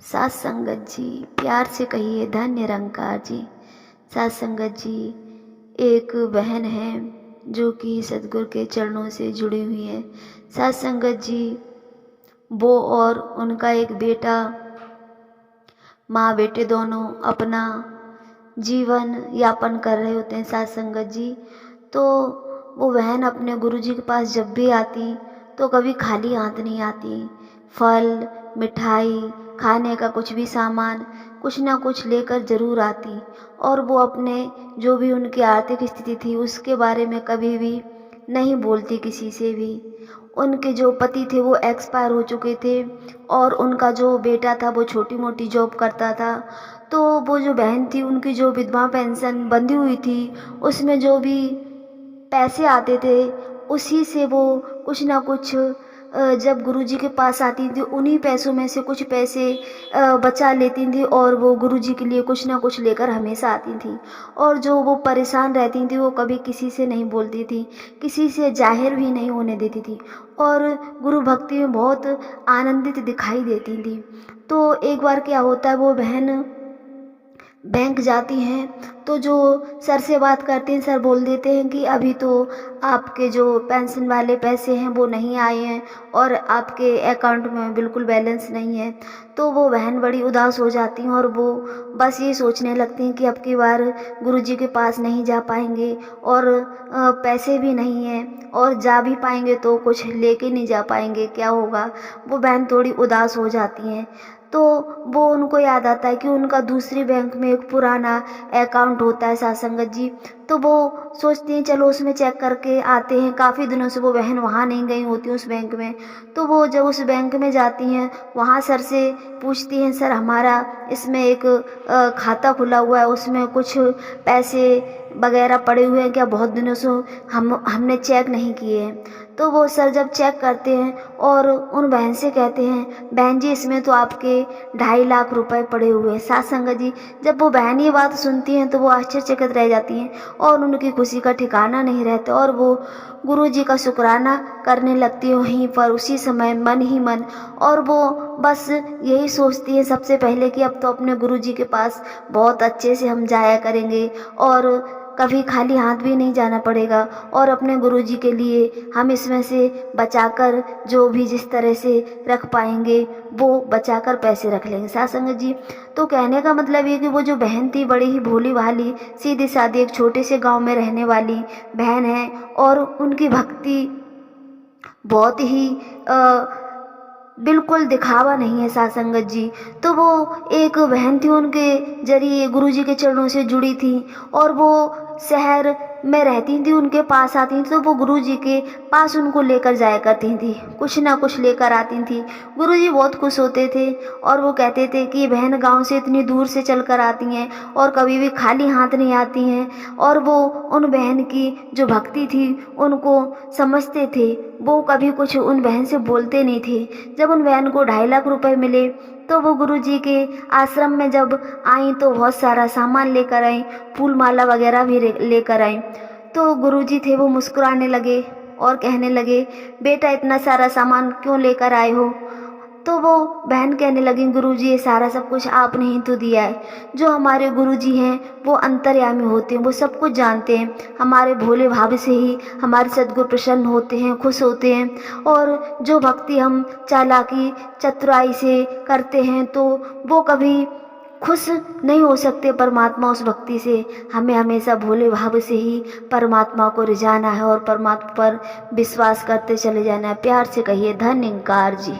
साथ संगत जी, प्यार से कहिए धन निरंकार जी। साथ संगत जी, एक बहन है जो कि सतगुरु के चरणों से जुड़ी हुई है। साथ संगत जी, वो और उनका एक बेटा, माँ बेटे दोनों अपना जीवन यापन कर रहे होते हैं। साथ संगत जी, तो वो बहन अपने गुरुजी के पास जब भी आती तो कभी खाली हाथ नहीं आती। फल, मिठाई, खाने का कुछ भी सामान, कुछ ना कुछ लेकर ज़रूर आती। और वो अपने जो भी उनकी आर्थिक स्थिति थी उसके बारे में कभी भी नहीं बोलती किसी से भी। उनके जो पति थे वो एक्सपायर हो चुके थे और उनका जो बेटा था वो छोटी मोटी जॉब करता था। तो वो जो बहन थी उनकी जो विधवा पेंशन बंधी हुई थी उसमें जो भी पैसे आते थे उसी से वो कुछ ना कुछ जब गुरुजी के पास आती थी उन्हीं पैसों में से कुछ पैसे बचा लेती थी और वो गुरुजी के लिए कुछ ना कुछ लेकर हमेशा आती थी। और जो वो परेशान रहती थी वो कभी किसी से नहीं बोलती थी, किसी से जाहिर भी नहीं होने देती थी और गुरु भक्ति में बहुत आनंदित दिखाई देती थी। तो एक बार क्या होता है, वो बहन बैंक जाती हैं तो जो सर से बात करते हैं, सर बोल देते हैं कि अभी तो आपके जो पेंशन वाले पैसे हैं वो नहीं आए हैं और आपके अकाउंट में बिल्कुल बैलेंस नहीं है। तो वो बहन बड़ी उदास हो जाती हैं और वो बस ये सोचने लगती हैं कि अब की बार गुरुजी के पास नहीं जा पाएंगे और पैसे भी नहीं हैं और जा भी पाएंगे तो कुछ लेके नहीं जा पाएंगे, क्या होगा। वो बहन थोड़ी उदास हो जाती हैं। तो वो उनको याद आता है कि उनका दूसरी बैंक में एक पुराना अकाउंट होता है साथ संगत जी। तो वो सोचती हैं चलो उसमें चेक करके आते हैं। काफ़ी दिनों से वो बहन वहाँ नहीं गई होती उस बैंक में। तो वो जब उस बैंक में जाती हैं वहाँ सर से पूछती हैं, सर हमारा इसमें एक खाता खुला हुआ है, उसमें कुछ पैसे वगैरह पड़े हुए हैं क्या, बहुत दिनों से हमने चेक नहीं किए हैं। तो वो सर जब चेक करते हैं और उन बहन से कहते हैं, बहन जी इसमें तो आपके 2.5 लाख रुपए पड़े हुए हैं। साथ संगत जी, जब वो बहन ये बात सुनती हैं तो वो आश्चर्यचकित रह जाती हैं और उनकी खुशी का ठिकाना नहीं रहता और वो गुरुजी का शुक्राना करने लगती है वहीं पर उसी समय मन ही मन। और वो बस यही सोचती है सबसे पहले कि अब तो अपने गुरुजी के पास बहुत अच्छे से हम जाया करेंगे और कभी खाली हाथ भी नहीं जाना पड़ेगा और अपने गुरुजी के लिए हम इसमें से बचाकर जो भी जिस तरह से रख पाएंगे वो बचाकर पैसे रख लेंगे। साथ संगत जी, तो कहने का मतलब ये कि वो जो बहन थी बड़ी ही भोली भाली सीधी सादी एक छोटे से गांव में रहने वाली बहन है और उनकी भक्ति बहुत ही बिल्कुल दिखावा नहीं है साथ संगत जी। तो वो एक बहन थी, उनके जरिए गुरुजी के चरणों से जुड़ी थी और वो शहर में रहती थी, उनके पास आती थी तो वो गुरुजी के पास उनको लेकर जाया करती थी, कुछ ना कुछ लेकर आती थी। गुरुजी बहुत खुश होते थे और वो कहते थे कि बहन गांव से इतनी दूर से चलकर आती हैं और कभी भी खाली हाथ नहीं आती हैं। और वो उन बहन की जो भक्ति थी उनको समझते थे, वो कभी कुछ उन बहन से बोलते नहीं थे। जब उन बहन को 2.5 लाख रुपए मिले तो वो गुरुजी के आश्रम में जब आई तो बहुत सारा सामान लेकर आई, फूल माला वगैरह भी लेकर आई। तो गुरुजी थे वो मुस्कुराने लगे और कहने लगे, बेटा इतना सारा सामान क्यों लेकर आए हो। तो वो बहन कहने लगी, गुरुजी ये सारा सब कुछ आपने ही तो दिया है। जो हमारे गुरुजी हैं वो अंतर्यामी होते हैं, वो सब कुछ जानते हैं। हमारे भोले भाव से ही हमारे सद्गुरु प्रसन्न होते हैं, खुश होते हैं। और जो भक्ति हम चालाकी चतुराई से करते हैं तो वो कभी खुश नहीं हो सकते परमात्मा उस भक्ति से। हमें हमेशा भोले भाव से ही परमात्मा को रिझाना है और परमात्मा पर विश्वास करते चले जाना है। प्यार से कहिए धन निरंकार जी।